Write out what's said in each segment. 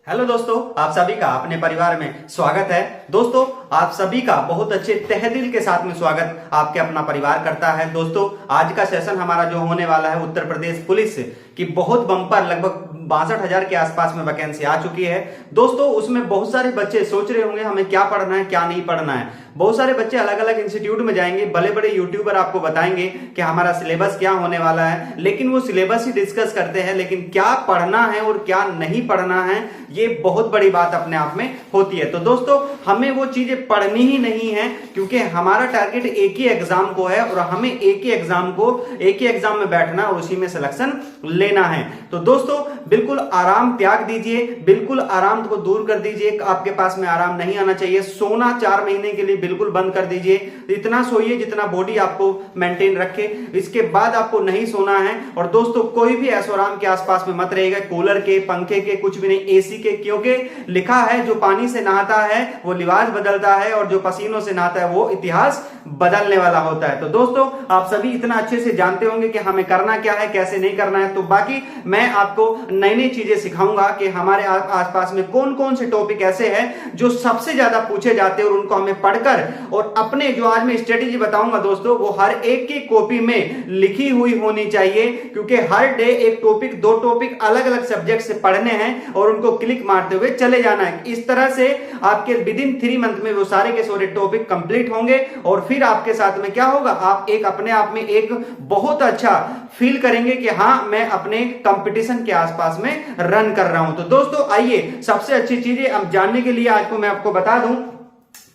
Hello दोस्तों, आप सभी का अपने परिवार में स्वागत है। दोस्तों, आप सभी का बहुत अच्छे तहे दिल के साथ में स्वागत आपके अपना परिवार करता है। दोस्तों, आज का सेशन हमारा जो होने वाला है उत्तर प्रदेश पुलिस की बहुत बम्पर लगभग 62,000 के आसपास में वैकेंसी आ चुकी है। दोस्तों, उसमें बहुत सारे बच्चे सोच रहे होंगे हमें क्या पढ़ना है क्या नहीं पढ़ना है। बहुत सारे बच्चे अलग अलग इंस्टीट्यूट में जाएंगे, बड़े बड़े यूट्यूबर आपको बताएंगे कि हमारा सिलेबस क्या होने वाला है, लेकिन वो सिलेबस ही डिस्कस करते हैं, लेकिन क्या पढ़ना है और क्या नहीं पढ़ना है ये बहुत बड़ी बात अपने आप में होती है। तो दोस्तों, हमें वो चीजें पढ़नी ही नहीं है, क्योंकि हमारा टारगेट एक ही एग्जाम को है और हमें एक ही एग्जाम में बैठना और उसी में सिलेक्शन लेना है। तो दोस्तों, बिल्कुल आराम त्याग दीजिए, बिल्कुल आराम को दूर कर दीजिए। आपके पास में आराम नहीं आना चाहिए। सोना 4 महीने के लिए बिल्कुल बंद कर दीजिए। इतना सोइए जितना बॉडी आपको मेंटेन रखे, इसके बाद आपको नहीं सोना है। और दोस्तों, कोई भी ऐशो आराम के आसपास में मत रहेगा, कूलर के, पंखे के, कुछ भी नहीं, एसी के, क्योंकि लिखा है जो पानी से नहाता है वो लिबास बदलता है और जो पसीनों से नहाता है वो इतिहास बदलने वाला होता है। तो दोस्तों, आप सभी इतना अच्छे से जानते होंगे कि हमें करना क्या है, कैसे नहीं करना है। तो बाकी मैं आपको नई नई चीजें सिखाऊंगा कि हमारे आसपास में कौन कौन से टॉपिक ऐसे हैं जो सबसे ज्यादा पूछे जाते हैं और उनको हमें पढ़कर और अपने जो आज मैं स्ट्रेटेजी बताऊंगा दोस्तों, वो हर एक की कॉपी में लिखी हुई होनी चाहिए, क्योंकि हर डे एक टॉपिक, 2 टॉपिक अलग अलग सब्जेक्ट से पढ़ने हैं और उनको क्लिक मारते हुए चले जाना है। इस तरह से आपके विद इन 3 मंथ में वो सारे के सारे टॉपिक कंप्लीट होंगे और फिर आपके साथ में क्या होगा, आप एक अपने आप में एक बहुत अच्छा फील करेंगे कि हाँ, मैं अपने कंपटीशन के आसपास में रन कर रहा हूं। तो दोस्तों, आइए सबसे अच्छी चीजें अब जानने के लिए आज को मैं आपको बता दूं।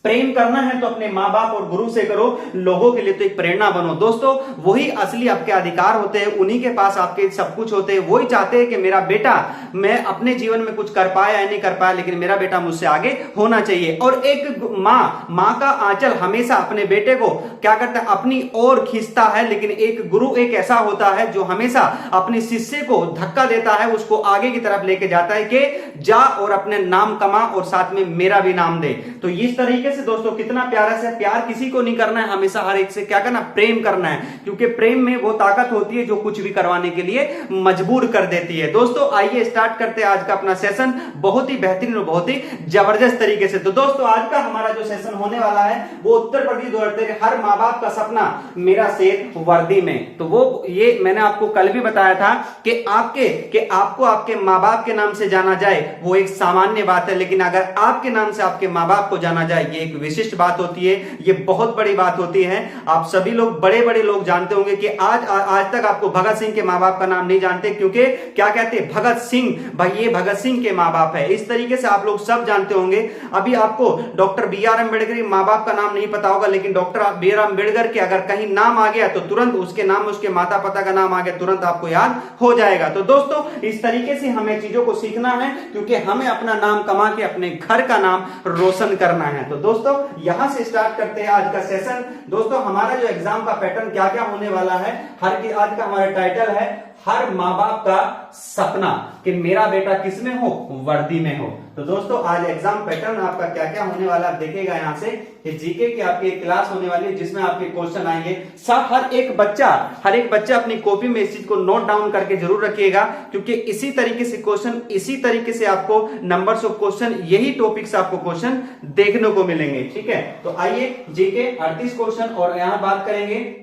प्रेम करना है तो अपने माँ बाप और गुरु से करो, लोगों के लिए तो एक प्रेरणा बनो। दोस्तों, वही असली आपके अधिकार होते हैं, उन्हीं के पास आपके सब कुछ होते हैं। वही चाहते हैं कि मेरा बेटा, मैं अपने जीवन में कुछ कर पाया या नहीं कर पाया, लेकिन मेरा बेटा मुझसे आगे होना चाहिए। और एक माँ का आंचल हमेशा अपने बेटे को क्या करता है, अपनी ओर खींचता है, लेकिन एक गुरु एक ऐसा होता है जो हमेशा अपने शिष्य को धक्का देता है, उसको आगे की तरफ लेके जाता है कि जा और अपने नाम कमा और साथ में मेरा भी नाम दे। तो इस तरीके से दोस्तों, कितना प्यारा से, प्यार किसी को नहीं करना है, हमेशा हर एक से क्या करना, प्रेम करना है, क्योंकि प्रेम में वो ताकत होती है जो कुछ भी करवाने के लिए मजबूर कर देती है। दोस्तों, आइए स्टार्ट करते हैं आज का अपना सेशन बहुत ही बेहतरीन और बहुत ही जबरदस्त तरीके से। तो दोस्तों, आज का हमारा जो सेशन होने वाला है वो उत्तर प्रदेश 2023 हर माँ बाप का सपना मेरा शेर वर्दी में। तो वो ये मैंने आपको कल भी बताया था कि आपको आपके माँ बाप के नाम से जाना जाए वो एक सामान्य बात है, लेकिन अगर आपके नाम से आपके माँ बाप को जाना जाए एक विशिष्ट बात होती है, ये बहुत बड़ी बात होती है। आप सभी लोग, बड़े बड़े लोग जानते होंगे कि आज तक आपको भगत सिंह के माँ बाप का नाम नहीं जानते, क्योंकि क्या कहते हैं, भगत सिंह, भाई ये भगत सिंह के माँ बाप है। इस तरीके से आप लोग सब जानते होंगे। अभी आपको डॉक्टर BR अम्बेडकर के माँ बाप का नाम नहीं पता होगा, लेकिन डॉक्टर BR अम्बेडकर के अगर कहीं नाम आ गया तो तुरंत उसके नाम, उसके माता पिता का नाम आ गया, तुरंत आपको याद हो जाएगा। तो दोस्तों, इस तरीके से हमें चीजों को सीखना है, क्योंकि हमें अपना नाम कमा के अपने घर का नाम रोशन करना है। तो दोस्तों, यहां से स्टार्ट करते हैं आज का सेशन। दोस्तों, हमारा जो एग्जाम का पैटर्न क्या क्या होने वाला है, आज का हमारा टाइटल है हर माँ बाप का सपना कि मेरा बेटा किस में हो, वर्दी में हो। तो दोस्तों, आज एग्जाम पैटर्न आपका क्या क्या होने वाला आप देखिएगा यहाँ से कि जीके की आपकी एक क्लास होने वाली है जिसमें आपके क्वेश्चन आएंगे। साथ हर एक बच्चा अपनी कॉपी में इस चीज को नोट डाउन करके जरूर रखिएगा, क्योंकि इसी तरीके से क्वेश्चन, इसी तरीके से आपको नंबर्स ऑफ क्वेश्चन, यही टॉपिक से आपको क्वेश्चन देखने को मिलेंगे। ठीक है, तो आइए जीके 38 क्वेश्चन और यहाँ बात करेंगे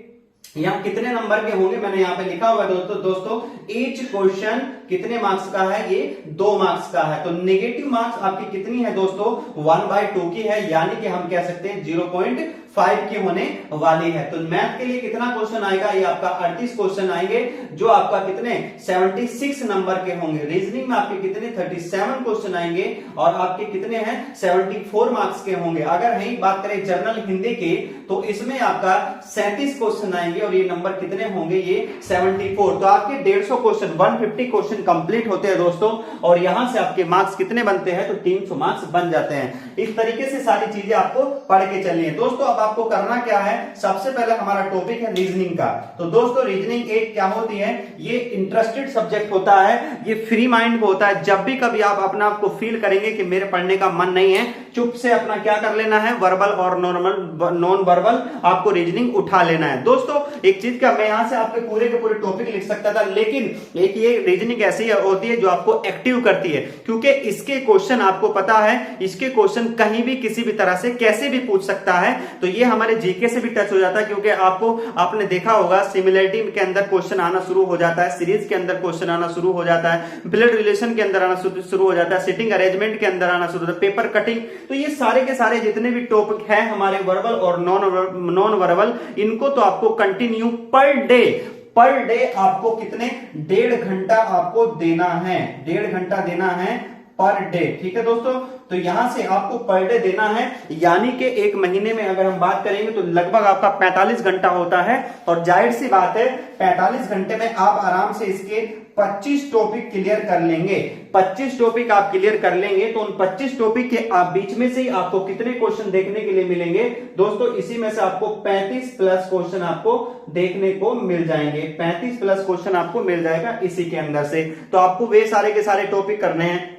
यहाँ कितने नंबर के होंगे। मैंने यहाँ पे लिखा हुआ है दोस्तों ईच क्वेश्चन कितने मार्क्स का है, ये 2 मार्क्स का है। तो नेगेटिव मार्क्स आपकी कितनी है दोस्तों, 1/2 की है, यानी कि हम कह सकते हैं 0.5 की होने वाली है। तो मैथ के लिए कितना क्वेश्चन आएगा, ये आपका 38 क्वेश्चन आएंगे, जो आपका कितने 76 नंबर के होंगे। रीजनिंग में आपके कितने 37 क्वेश्चन आएंगे और आपके कितने हैं 74 मार्क्स के होंगे। अगर यही बात करें जनरल हिंदी की, तो इसमें आपका 37 क्वेश्चन आएंगे और ये नंबर कितने होंगे, ये 74। तो आपके 150 क्वेश्चन, 150 क्वेश्चन कंप्लीट होते हैं दोस्तों, और यहां से आपके मार्क्स कितने बनते हैं, तो 300 मार्क्स बन जाते हैं। इस तरीके से सारी चीजें आपको पढ़ के चलनी है। दोस्तों, अब आपको करना क्या है, सबसे पहले हमारा टॉपिक है रीजनिंग का। तो दोस्तों रीजनिंग एक क्या होती है, ये इंटरेस्टेड सब्जेक्ट होता है, ये फ्री माइंड को होता है। जब भी कभी आप अपना आपको फील करेंगे कि मेरे पढ़ने का मन नहीं है, चुप से अपना क्या कर लेना है, वर्बल और नॉन वर्बल आपको रीजनिंग उठा लेना है। दोस्तों एक चीज का मैं यहां से आपके पूरे के पूरे टॉपिक लिख सकता था, लेकिन एक ये रीजनिंग ऐसी होती है जो आपको एक्टिव करती है, क्योंकि इसके क्वेश्चन आपको पता है, इसके क्वेश्चन कहीं भी किसी भी तरह से कैसे भी पूछ सकता है। तो ये हमारे जीके से भी टच हो जाता है, क्योंकि आपने देखा होगा सिमिलरिटी के अंदर क्वेश्चन आना शुरू हो जाता है, सीरीज के अंदर क्वेश्चन आना शुरू हो जाता है, ब्लड रिलेशन के अंदर आना शुरू हो जाता है, सिटिंग अरेंजमेंट के अंदर आना शुरू होता है, पेपर कटिंग। तो ये सारे के सारे जितने भी टॉपिक हैं हमारे वर्बल और नॉन वर्बल, इनको तो आपको कंटिन्यू पर डे आपको कितने 1.5 घंटा आपको देना है, 1.5 घंटा देना है पर डे। ठीक है दोस्तों, तो यहां से आपको पर डे देना है, यानी कि एक महीने में अगर हम बात करेंगे तो लगभग आपका 45 घंटा होता है। और जाहिर सी बात है 45 घंटे में आप आराम से इसके 25 टॉपिक क्लियर कर लेंगे। 25 टॉपिक आप क्लियर कर लेंगे तो उन 25 टॉपिक के बीच में से ही आपको कितने क्वेश्चन देखने के लिए मिलेंगे दोस्तों, इसी में से आपको 35 प्लस क्वेश्चन आपको देखने को मिल जाएंगे। 35 प्लस क्वेश्चन आपको मिल जाएगा इसी के अंदर से। तो आपको वे सारे के सारे टॉपिक करने हैं।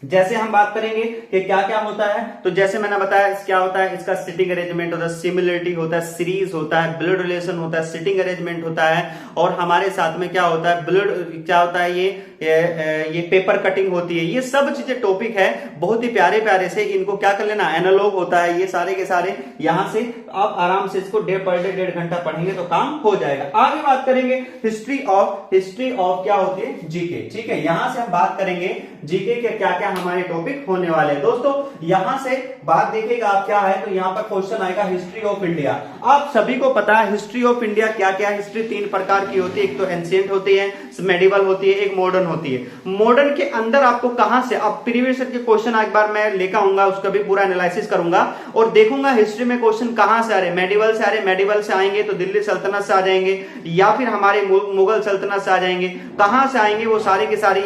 जैसे हम बात करेंगे कि क्या क्या होता है, तो जैसे मैंने बताया क्या होता है, इसका सिटिंग अरेंजमेंट होता है, सिमिलरिटी होता है, सीरीज होता है, ब्लड रिलेशन होता है, सिटिंग अरेंजमेंट होता है, और हमारे साथ में क्या होता है, ब्लड क्या होता है, ये पेपर कटिंग होती है। ये सब चीजें टॉपिक है, बहुत ही प्यारे प्यारे से इनको क्या कर लेना, एनालॉग होता है, ये सारे के सारे यहां से आप आराम से इसको पर डे 1.5 घंटा पढ़ेंगे तो काम हो जाएगा। आगे बात करेंगे हिस्ट्री ऑफ क्या होती है, जीके। ठीक है, यहां से हम बात करेंगे जीके के क्या क्या हमारे टॉपिक होने वाले हैं। दोस्तों यहां से बात देखिएगा आप क्या है, तो यहां पर क्वेश्चन आएगा हिस्ट्री ऑफ इंडिया। आप सभी को पता है हिस्ट्री ऑफ इंडिया क्या क्या है। हिस्ट्री 3 प्रकार की होती है, एक तो एंशिएंट होती है, मेडिवल होती है, एक मॉडर्न होती है। मॉडर्न के अंदर आपको कहां से, अब प्रीवियस ईयर के क्वेश्चन एक बार मैं लेकर आऊंगा, उसका भी पूरा एनालिसिस करूंगा और देखूंगा हिस्ट्री में क्वेश्चन कहां से आ रहे, मेडिवल से आ रहे, मेडिवल से आएंगे तो दिल्ली सल्तनत से आ जाएंगे, या फिर हमारे मुगल सल्तनत से आ जाएंगे, कहां से आएंगे वो सारे के सारे,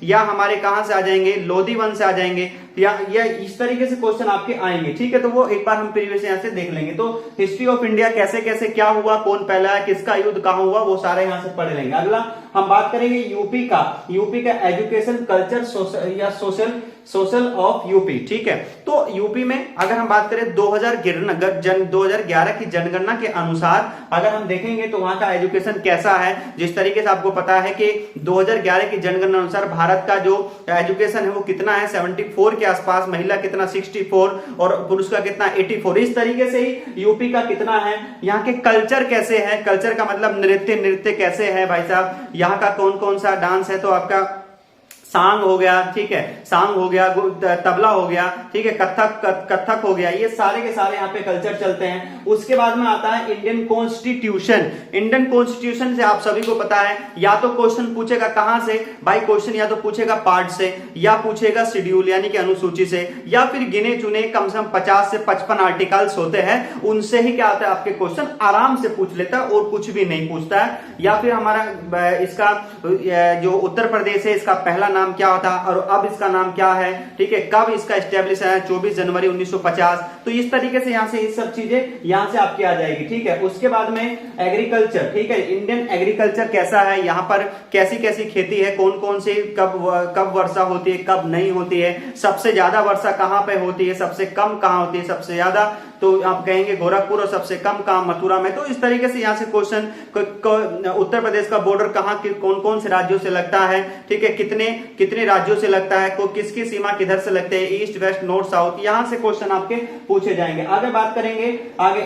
या हमारे कहां से आ जाएंगे, लोधी वंश से आ जाएंगे, या इस तरीके से क्वेश्चन आपके आएंगे। ठीक है, तो वो एक बार हम प्रीवियस यहां से देख लेंगे। तो हिस्ट्री ऑफ इंडिया कैसे कैसे क्या हुआ, कौन पहला है, किसका युद्ध कहां हुआ, वो सारे यहां से पढ़ लेंगे। अगला हम बात करेंगे यूपी का education culture social of UP. ठीक है, तो यूपी में अगर हम बात करें 2011 की जनगणना के अनुसार अगर हम देखेंगे तो वहां का एजुकेशन कैसा है। जिस तरीके से आपको पता है कि 2011 की जनगणना अनुसार भारत का जो एजुकेशन है वो कितना है, 74 के आसपास, महिला कितना 64 और पुरुष का कितना 84। इस तरीके से ही यूपी का कितना है, यहाँ के कल्चर कैसे है, कल्चर का मतलब नृत्य कैसे है भाई साहब, यहाँ का कौन कौन सा डांस है, तो आपका सांग हो गया, ठीक है, सांग हो गया, तबला हो गया, ठीक है, कथक हो गया, ये सारे के सारे यहाँ पे कल्चर चलते हैं। उसके बाद में आता है इंडियन कॉन्स्टिट्यूशन से आप सभी को पता है, या तो क्वेश्चन पूछेगा कहां से भाई, क्वेश्चन या तो पूछेगा पार्ट से, या पूछेगा शेड्यूल यानी कि अनुसूची से, या फिर गिने चुने कम से कम 50 से 55 आर्टिकल्स होते हैं, उनसे ही क्या आता है आपके क्वेश्चन आराम से पूछ लेता है और कुछ भी नहीं पूछता है। या फिर हमारा इसका जो उत्तर प्रदेश है, इसका पहला नाम क्या होता और अब इसका नाम क्या है, ठीक है, कब इसका एस्टेब्लिश है, 24 जनवरी 1950। तो इस तरीके से यहां से ये सब चीजें यहां से आपकी आ जाएगी। ठीक है, उसके बाद में एग्रीकल्चर, ठीक है, इंडियन एग्रीकल्चर कैसा है, यहां पर कैसी कैसी खेती है, कौन कौन से कब वर्षा होती है, कब नहीं होती है, सबसे ज्यादा वर्षा कहां पे होती है, सबसे कम कहां होती है, सबसे ज्यादा तो आप कहेंगे गोरखपुर और सबसे कम कहां, मथुरा में। तो इस तरीके से यहां से क्वेश्चन उत्तर प्रदेश का बॉर्डर कहां कौन कौन से राज्यों से लगता है, ठीक है, कितने राज्यों से लगता है, किसकी सीमा किधर से लगते हैं, ईस्ट वेस्ट नॉर्थ साउथ, यहां से क्वेश्चन आपके पूछे जाएंगे। आगे बात करेंगे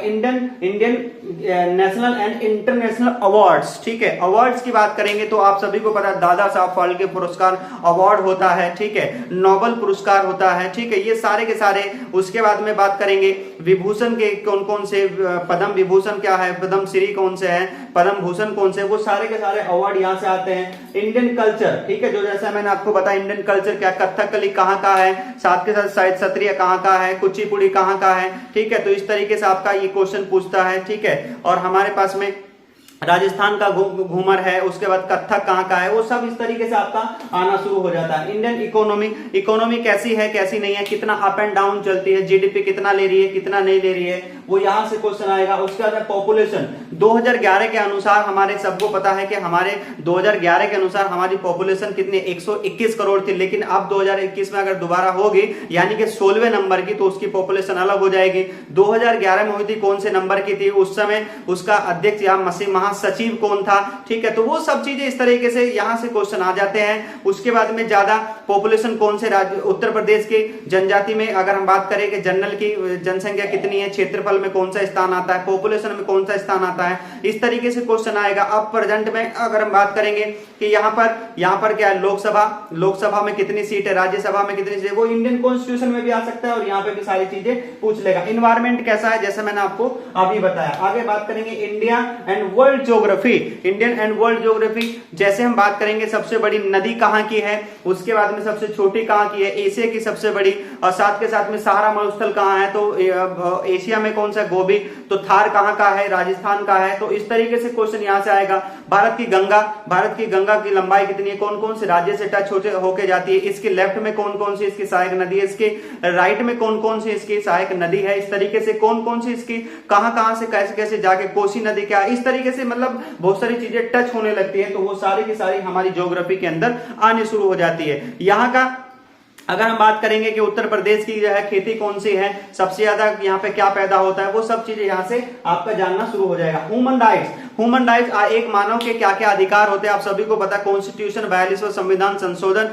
Indian national and international awards. ठीक है, अवार्ड्स की बात करेंगे तो आप सभी को पता है दादा साहब फाल्के पुरस्कार अवार्ड होता है, ठीक है, नोबेल पुरस्कार होता है, ठीक है, ये सारे के सारे। उसके बाद में बात करेंगे विभूषण के कौन कौन से, पद्म विभूषण क्या है, पद्म श्री कौन से है, पद्म भूषण कौन से, वो सारे के सारे अवार्ड यहां से आते हैं। इंडियन कल्चर, ठीक है, जो जैसा मैंने आपको बताया इंडियन कल्चर क्या, कथकली कहां का है, साथ के साथ शायद सत्रिय कहां का है, कुचिपुड़ी कहां का है, ठीक है, तो इस तरीके से आपका ये क्वेश्चन पूछता है। ठीक है, और हमारे पास में राजस्थान का घूमर है, उसके बाद कथक कहाँ का है, वो सब इस तरीके से आपका आना शुरू हो जाता है। इंडियन इकोनॉमी कैसी है कैसी नहीं है, कितना अप एंड डाउन चलती है, जीडीपी कितना ले रही है कितना नहीं ले रही है, वो यहाँ से क्वेश्चन आएगा। उसके बाद पॉपुलेशन 2011 के अनुसार हमारे सबको पता है कि हमारे 2011 के अनुसार हमारी पॉपुलेशन कितनी 121 करोड़ थी, लेकिन अब 2021 में अगर दोबारा होगी यानी कि 16वें नंबर की, तो उसकी पॉपुलेशन अलग हो जाएगी। 2011 में हुई थी कौन से नंबर की थी, उस समय उसका अध्यक्ष या महासचिव कौन था, ठीक है। तो वो सब चीजें इस तरीके से यहां से क्वेश्चन आ जाते हैं। उसके बाद में ज्यादा पॉपुलेशन कौन से राज्य, उत्तर प्रदेश की जनजाति में अगर हम बात करें कि जनरल की जनसंख्या कितनी है, क्षेत्रफल में कौन सा स्थान आता है, पॉपुलेशन में कौन सा स्थान आता है, इस तरीके से क्वेश्चन आएगा। अब प्रेजेंट में अगर हम बात करेंगे कि यहाँ पर क्या है, लोकसभा में कितनी सीट है, राज्यसभा में कितनी सीट है, वो इंडियन कॉन्स्टिट्यूशन में भी आ सकता है और यहाँ पे भी सारी चीजें पूछ लेगा। इन्वायरमेंट कैसा है, जैसे मैंने आपको अभी बताया। आगे बात करेंगे India and world geography, Indian and world geography, जैसे हम बात करेंगे सबसे बड़ी नदी कहाँ की है, उसके बाद में सबसे छोटी कहाँ की है, एशिया की सबसे बड़ी, और साथ के साथ में सहारा मरुस्थल कहाँ है, तो एशिया में कौन सा, गोबी, तो थार कहाँ का है, राजस्थान का है। तो इस तरीके से क्वेश्चन यहाँ से आएगा। भारत की गंगा की लंबाई कितनी है, कौन कौन से राज्य से टच होके जाती है, इसके लेफ्ट में कौन कौन सी इसकी सहायक नदी है, इसके राइट में कौन कौन सी इसकी सहायक नदी है, इस तरीके से कौन कौन सी इसकी कहां से कैसे कैसे जाके, कोसी नदी क्या, इस तरीके से मतलब बहुत सारी चीजें टच होने लगती है। तो वो सारी की सारी हमारी ज्योग्राफी के अंदर आने शुरू हो जाती है। यहाँ का अगर हम बात करेंगे कि उत्तर प्रदेश की जो है खेती कौन सी है, सबसे ज्यादा यहाँ पे क्या पैदा होता है, वो सब चीजें यहाँ से आपका जानना शुरू हो जाएगा। ह्यूमन राइट्स एक मानव के क्या क्या अधिकार होते हैं, आप सभी को पता। कॉन्स्टिट्यूशन 42वां संविधान संशोधन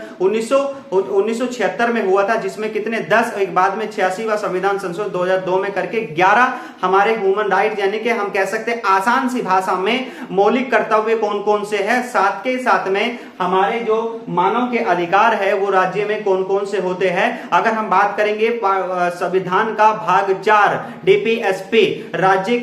1976 में हुआ था, जिसमें कितने 10, एक बाद में 86वां संविधान संशोधन 2002 में करके 11 हमारे ह्यूमन राइट्स, यानी कि हम कह सकते हैं आसान सी भाषा में मौलिक कर्तव्य कौन कौन से है, साथ के साथ में हमारे जो मानव के अधिकार है वो राज्य में कौन कौन से होते हैं। अगर हम बात करेंगे संविधान का भाग 4 डीपीएसपी, राज्य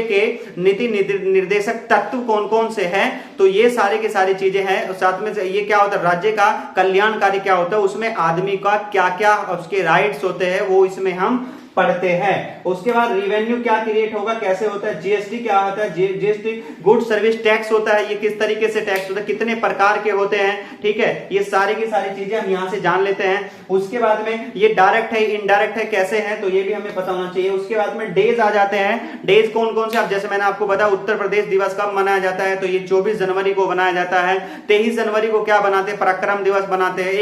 के नीति निर्देशक तत्व कौन कौन से हैं, तो ये सारे की सारी चीजें हैं। साथ में ये क्या होता है, राज्य का कल्याणकारी क्या होता है, उसमें आदमी का क्या क्या उसके राइट्स होते हैं वो इसमें हम पढ़ते हैं। उसके बाद रिवेन्यू क्या क्रिएट होगा, कैसे होता है, जीएसटी क्या होता है, जीएसटी गुड सर्विस टैक्स होता है, ये किस तरीके से टैक्स होता है, कितने प्रकार के होते हैं, ठीक है। ये सारी की सारी चीजें हम यहाँ से जान लेते हैं। उसके बाद में ये डायरेक्ट है इनडायरेक्ट है कैसे है, तो ये भी हमें पता होना चाहिए। उसके बाद में डेज आ जाते हैं, डेज कौन कौन से, अब जैसे मैंने आपको बताया उत्तर प्रदेश दिवस कब मनाया जाता है, तो ये 24 जनवरी को बनाया जाता है। 23 जनवरी को क्या बनाते हैं, पराक्रम दिवस बनाते हैं।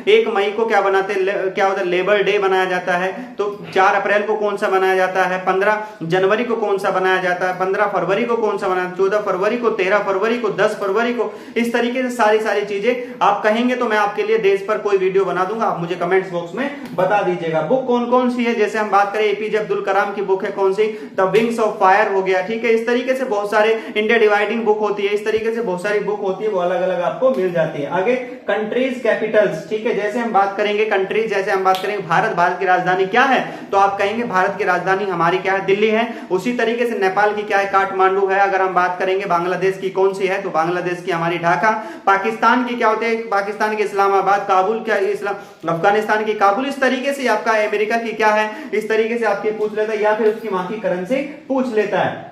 1 मई को क्या बनाते हैं, क्या होता है, लेबर डे बनाया जाता है। तो 4 अप्रैल को कौन सा बनाया जाता है, 15 जनवरी को कौन सा बनाया जाता है, 15 फरवरी को कौन सा बनाया, 14 फरवरी को, 13 फरवरी को, 10 फरवरी को, इस तरीके से सारी चीजें आप कहेंगे तो मैं आपके लिए डेज पर कोई वीडियो बना दूंगा, आप मुझे कमेंट्स बॉक्स में बता दीजिएगा। बुक कौन कौन सी है, जैसे हम बात करें एपीजे अब्दुल कलाम की बुक है कौन सी, द विंग्स ऑफ फायर हो गया, ठीक है। इस तरीके से बहुत सारे, इंडिया डिवाइडिंग बुक होती है, इस तरीके से बहुत सारी बुक होती है, वो अलग अलग आपको मिल जाती है। आगे कंट्रीज कैपिटल्स, ठीक है, जैसे हम बात करेंगे कंट्रीज, जैसे हम बात करेंगे भारत की राजधानी क्या है, तो आप कहेंगे भारत की राजधानी हमारी क्या है, दिल्ली है। उसी तरीके से नेपाल की क्या है, काठमांडू है। अगर हम बात करेंगे बांग्लादेश की कौन सी है, तो बांग्लादेश की हमारी ढाका। पाकिस्तान की क्या होते हैं, पाकिस्तान की इस्लामाबाद। काबुल क्या, अफगानिस्तान की काबुल। इस तरीके से आपका अमेरिका की क्या है, इस तरीके से आपके पूछ लेता है, या फिर उसकी वहां की करेंसी पूछ लेता है।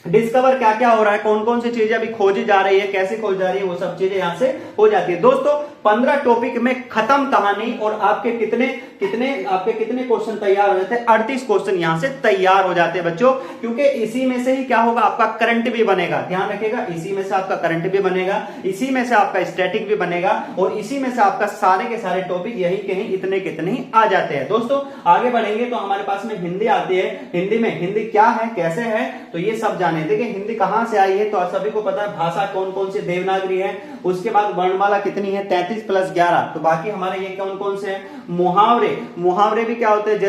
डिस्कवर क्या क्या हो रहा है, कौन कौन सी चीजें अभी खोजी जा रही है, कैसे खोजी जा रही है, वो सब चीजें यहां से हो जाती है। दोस्तों 15 टॉपिक में खत्म कहानी, और आपके कितने क्वेश्चन तैयार हो जाते हैं, 38 क्वेश्चन यहां से तैयार हो जाते हैं बच्चों, क्योंकि इसी में से ही क्या होगा, आपका करंट भी बनेगा। ध्यान रखिएगा, इसी में से आपका करंट भी बनेगा, इसी में से आपका स्टैटिक भी बनेगा, और इसी में से आपका सारे के सारे टॉपिक यही कहीं इतने कितने ही आ जाते हैं। दोस्तों आगे बढ़ेंगे तो हमारे पास में हिंदी आती है। हिंदी में हिंदी क्या है, कैसे है, तो ये सब जाने। देखिए हिंदी कहां से आई है, तो आप सभी को पता है भाषा कौन कौन सी देवनागरी है। उसके बाद वर्णमाला कितनी है, 33 + 11। तो बाकी हमारे ये कौन कौन से हैं, मुहावरे भी क्या होते हैं,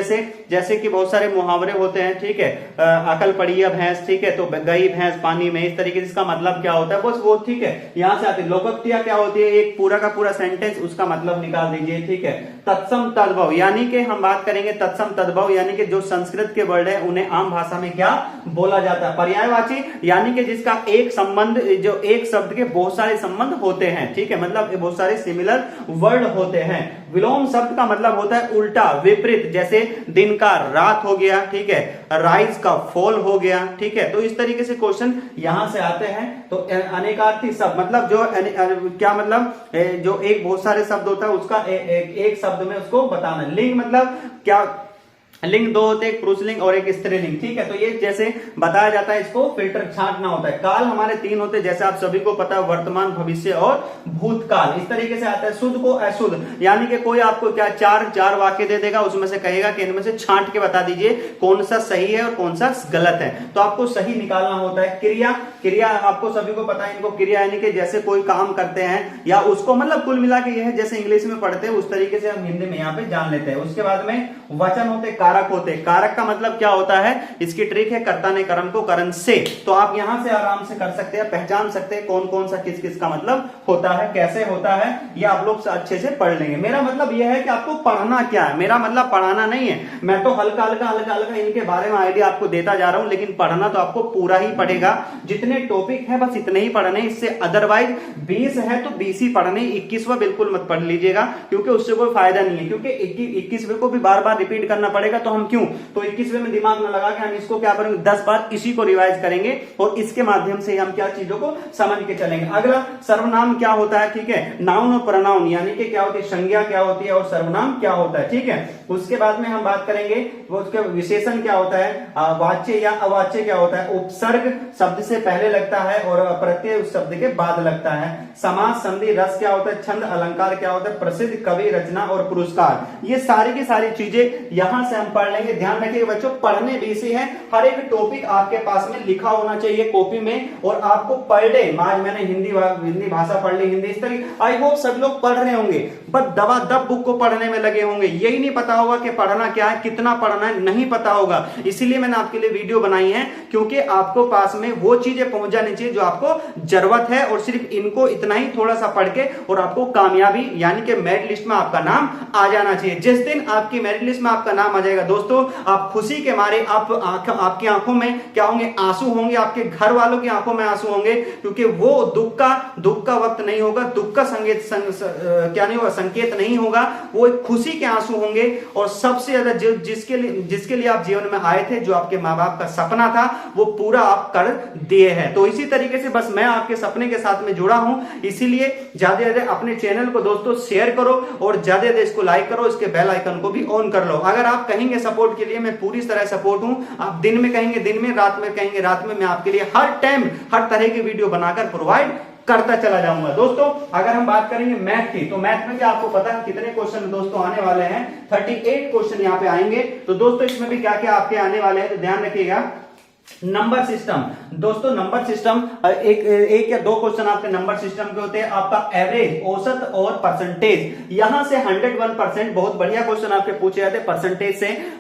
जैसे कि बहुत सारे मुहावरे होते हैं, ठीक है। अकल पड़ी भैंस, ठीक है, तो गई भैंस पानी में, इस तरीके से इसका मतलब क्या होता है, बस वो, ठीक है, यहां से आती है। लोकोक्तियां क्या होती है, एक पूरा का पूरा सेंटेंस, उसका मतलब निकाल दीजिए, ठीक है। तत्सम तद्भव, यानी कि हम बात करेंगे तत्सम तद्भव, यानी कि जो संस्कृत के वर्ड है उन्हें आम भाषा में क्या बोला जाता है। पर्यायवाची, यानी कि जिसका एक संबंध, जो एक शब्द के बहुत सारे संबंध होते हैं, ठीक है, मतलब बहुत सारे सिमिलर वर्ड होते हैं। विलोम शब्द का मतलब होता है उल्टा, विपरीत, जैसे दिन का रात हो गया, ठीक है, राइज का फॉल हो गया, ठीक है। तो इस तरीके से क्वेश्चन यहां से आते हैं। तो अनेकार्थी शब्द मतलब जो क्या मतलब, जो एक बहुत सारे शब्द होता है उसका एक शब्द में उसको बताना। लिंग मतलब क्या, लिंग दो होते हैं, एक पुरुष लिंग और एक स्त्रीलिंग। ठीक है, तो ये जैसे बताया जाता है, इसको फिल्टर छांटना होता है। काल हमारे तीन होते हैं, जैसे आप सभी को पता है, वर्तमान, भविष्य और भूतकाल। इस तरीके से आता है। शुद्ध को अशुद्ध, यानी कि कोई आपको क्या चार वाक्य दे देगा, उसमें से कहेगा कि इनमें से छांट के बता दीजिए कौन सा सही है और कौन सा गलत है, तो आपको सही निकालना होता है। क्रिया आपको सभी को पता है, इनको क्रिया यानी कि जैसे कोई काम करते हैं या उसको, मतलब कुल मिला के यह है जैसे इंग्लिश में पढ़ते हैं उस तरीके से हम हिंदी में यहाँ पे जान लेते हैं। उसके बाद में वचन होते, कारक होते। कारक का मतलब क्या होता है, इसकी ट्रिक है, कर्ता ने कर्म को करण से। तो आप यहां से आराम से कर सकते हैं, पहचान सकते हैं कौन कौन सा किस किस का मतलब होता है, कैसे होता है, ये आप लोग अच्छे से पढ़ लेंगे। मेरा मतलब यह है कि आपको पढ़ना क्या है, मेरा मतलब पढ़ाना नहीं है, मैं तो हल्का हल्का इनके बारे में आइडिया आपको देता जा रहा हूं, लेकिन पढ़ना तो आपको पूरा ही पड़ेगा। जितने टॉपिक है बस इतने ही पढ़ने, इससे अदरवाइज 20 है तो 20 ही पढ़ने, 21वां बिल्कुल मत पढ़ लीजिएगा, क्योंकि उससे कोई फायदा नहीं है। क्योंकि 21वें को भी बार बार रिपीट करना पड़ेगा, तो हम क्यों, तो 21वें में दिमाग न लगा के हम इसको क्या करेंगे, 10 बार इसी को रिवाइज करेंगे और इसके माध्यम से हम क्या चीजों को समझ के चलेंगे। अगला सर्वनाम क्या होता है, ठीक है, नाउन और प्रोनाउन, यानी कि क्या होती है, संज्ञा क्या होती है और सर्वनाम क्या होता है। ठीक है, उसके बाद में हम बात करेंगे वो उसके विशेषण क्या होता है, वाच्य या अवाच्य क्या होता है, उपसर्ग शब्द से पहले लगता है और प्रत्यय उस शब्द के बाद लगता है। समास, संधि, रस क्या होता है, छंद, अलंकार क्या होता है, प्रसिद्ध, कवि, रचना और पुरस्कार, ये सारी की सारी चीजें यहां से हम पढ़ लेंगे। ध्यान रखिए बच्चों, पढ़ने विषय है, हर एक टॉपिक आपके पास में लिखा होना चाहिए कॉपी में, और आपको पर डे, आज मैंने हिंदी भाषा पढ़ ली, हिंदी इस तरीके, आई होप सब लोग पढ़ रहे होंगे, बस दबादब बुक को पढ़ने में लगे होंगे, यही नहीं पता होगा कि पढ़ना क्या है, कितना पढ़ना है, नहीं पता होगा। इसीलिए मैंने आपके लिए वीडियो बनाई है, क्योंकि आपको पास में वो चीजें पहुंच जानी चाहिए जो आपको जरूरत है, और सिर्फ इनको इतना ही थोड़ा सा पढ़ के और आपको कामयाबी यानी कि मेरिट लिस्ट में आपका नाम आ जाना चाहिए। जिस दिन आपकी मेरिट लिस्ट में आपका नाम आ जाएगा दोस्तों, आप खुशी के मारे आपकी आंखों में क्या होंगे, आंसू होंगे, आपके घर वालों की आंखों में आंसू होंगे, क्योंकि वो दुख का वक्त नहीं होगा, दुख का क्या नहीं होगा, संकेत नहीं होगा, वो एक खुशी के आंसू होंगे। और सबसे ज्यादा जिसके लिए आप जीवन में आए थे, जो आपके माँ बाप का सपना था, वो पूरा आप कर दिए हैं। तो इसी तरीके से बस मैं आपके सपने के साथ में जुड़ा हूं, इसीलिए ज्यादा ज्यादा अपने चैनल को दोस्तों शेयर करो और ज्यादा ज्यादा इसको लाइक करो, इसके बेल आइकन को भी ऑन कर लो। अगर आप कहेंगे सपोर्ट के लिए, मैं पूरी तरह सपोर्ट हूं। आप दिन में कहेंगे दिन में, रात में कहेंगे रात में, मैं आपके लिए हर टाइम हर तरह की वीडियो बनाकर प्रोवाइड करता चला जाऊंगा। दोस्तों अगर हम बात करेंगे मैथ की, तो मैथ में क्या आपको पता है कितने क्वेश्चन दोस्तों आने वाले हैं, 38 क्वेश्चन यहाँ पे आएंगे। तो दोस्तों इसमें भी क्या क्या आपके आने वाले हैं, तो ध्यान रखिएगा। नंबर सिस्टम, दोस्तों नंबर सिस्टम, एक या दो क्वेश्चन आपके नंबर सिस्टम के होते हैं। आपका एवरेज, औसत और परसेंटेज, यहां से 101%, बहुत बढ़िया क्वेश्चन आपके पूछे जाते हैं।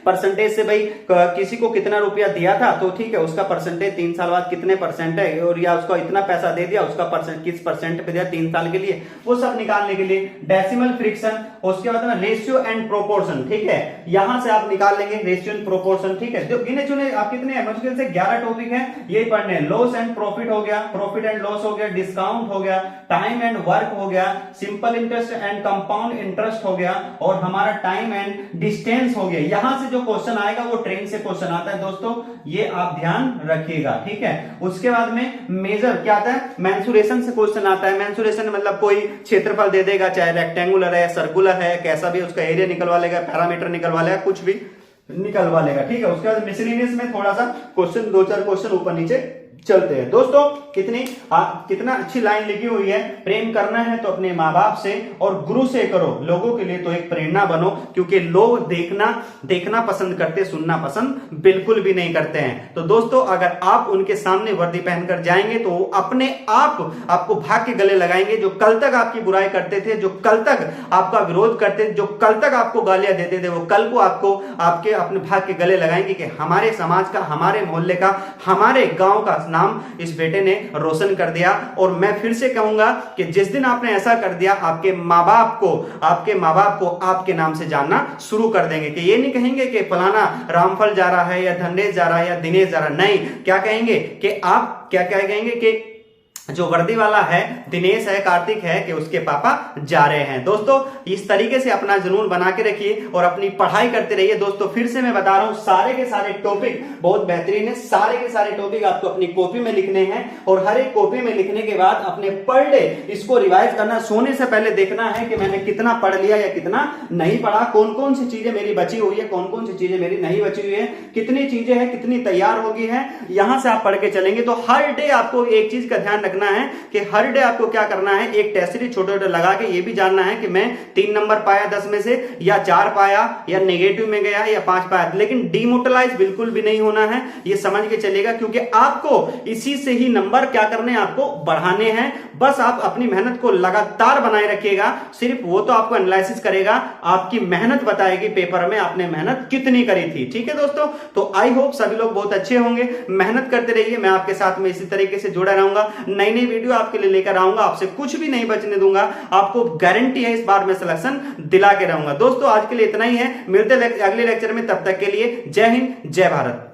परसेंटेज से भाई किसी को कितना रुपया दिया था, तो ठीक है, उसका परसेंटेज 3 साल बाद कितने परसेंट है, और या उसको इतना पैसा दे दिया, उसका परसेंट किस परसेंट पे दिया 3 साल के लिए, वो सब निकालने के लिए। डेसिमल फ्रैक्शन, उसके बाद में रेशियो एंड प्रोपोर्शन, ठीक है, यहां से आप निकाल लेंगे रेशियो एंड प्रोपोर्शन। ठीक है, जो गिने चुने आप कितने मुश्किल से 11 टॉपिक है, यही पढ़ने। लॉस एंड प्रॉफिट हो गया, प्रॉफिट एंड लॉस हो गया, डिस्काउंट हो गया, टाइम एंड वर्क हो गया, simple interest and compound interest हो गया, और हमारा टाइम एंड डिस्टेंस हो गया। यहां से जो क्वेश्चन आएगा वो ट्रेन से क्वेश्चन आता है दोस्तों, ये आप ध्यान रखिएगा। ठीक है, उसके बाद में मेजर क्या आता है, मेंसुरेशन से क्वेश्चन आता है। मेंसुरेशन मतलब कोई क्षेत्रफल दे देगा, चाहे रेक्टेंगुलर है, सर्कुलर है, कैसा भी, उसका एरिया निकलवा लेगा, पैरामीटर निकलवा लेगा, कुछ भी निकलवा लेगा। ठीक है, उसके बाद मिसलेनियस में थोड़ा सा क्वेश्चन, 2-4 क्वेश्चन ऊपर नीचे चलते हैं। दोस्तों कितना अच्छी लाइन लिखी हुई है, प्रेम करना है तो अपने माँ बाप से और गुरु से करो, लोगों के लिए तो एक प्रेरणा बनो, क्योंकि लोग देखना पसंद करते, सुनना पसंद बिल्कुल भी नहीं करते हैं। तो दोस्तों अगर आप उनके सामने वर्दी पहनकर जाएंगे तो अपने आप आपको भाग के गले लगाएंगे। जो कल तक आपकी बुराई करते थे, जो कल तक आपका विरोध करते थे, जो कल तक आपको गालियां देते थे, वो कल को आपको अपने भाग के गले लगाएंगे कि हमारे समाज का, हमारे मोहल्ले का, हमारे गांव का नाम इस बेटे ने रोशन कर दिया। और मैं फिर से कहूंगा कि जिस दिन आपने ऐसा कर दिया, आपके माँ बाप को आपके नाम से जानना शुरू कर देंगे। कि ये नहीं कहेंगे कि फलाना रामफल जा रहा है या धनेश जा रहा है या दिनेश जा रहा है, नहीं, क्या कहेंगे कि आप क्या कहेंगे कि जो वर्दी वाला है, दिनेश है, कार्तिक है, कि उसके पापा जा रहे हैं। दोस्तों इस तरीके से अपना जुनून बना के रखिए और अपनी पढ़ाई करते रहिए। दोस्तों फिर से मैं बता रहा हूं, सारे के सारे टॉपिक बहुत बेहतरीन है। सारे के सारे टॉपिक आपको अपनी कॉपी में लिखने हैं और हर एक कॉपी में लिखने के बाद अपने पर डे इसको रिवाइज करना। सोने से पहले देखना है कि मैंने कितना पढ़ लिया या कितना नहीं पढ़ा, कौन कौन सी चीजें मेरी बची हुई है, कौन कौन सी चीजें मेरी नहीं बची हुई है, कितनी चीजें हैं, कितनी तैयार होगी है। यहां से आप पढ़ के चलेंगे तो हर डे आपको एक चीज का ध्यान रखना है कि हर डे आपको क्या करना है, एक टेस्ट सीरीज छोटे छोटे लगा के ये भी जानना है कि मैं 3 नंबर पाया 10 में से, या 4 पाया, या नेगेटिव में गया, या 5 पाया। लेकिन डिमोटलाइज बिल्कुल भी नहीं होना है, ये समझ के चलेगा, क्योंकि आपको इसी से ही नंबर क्या करने हैं, आपको बढ़ाने हैं। बस आप अपनी मेहनत को लगातार बनाए रखिएगा। सिर्फ वो तो आपको एनालिसिस करेगा, आपकी मेहनत बताएगी पेपर में आपने मेहनत कितनी करी थी। ठीक है दोस्तों, तो आई होप सभी लोग बहुत अच्छे होंगे। मेहनत करते रहिए, मैं आपके साथ में इसी तरीके से जुड़ा रहूंगा। नई नई वीडियो आपके लिए लेकर आऊंगा, आपसे कुछ भी नहीं बचने दूंगा। आपको गारंटी है इस बार मैं सिलेक्शन दिला के रहूंगा। दोस्तों आज के लिए इतना ही है, मिलते अगले लेक्चर में, तब तक के लिए जय हिंद जय भारत।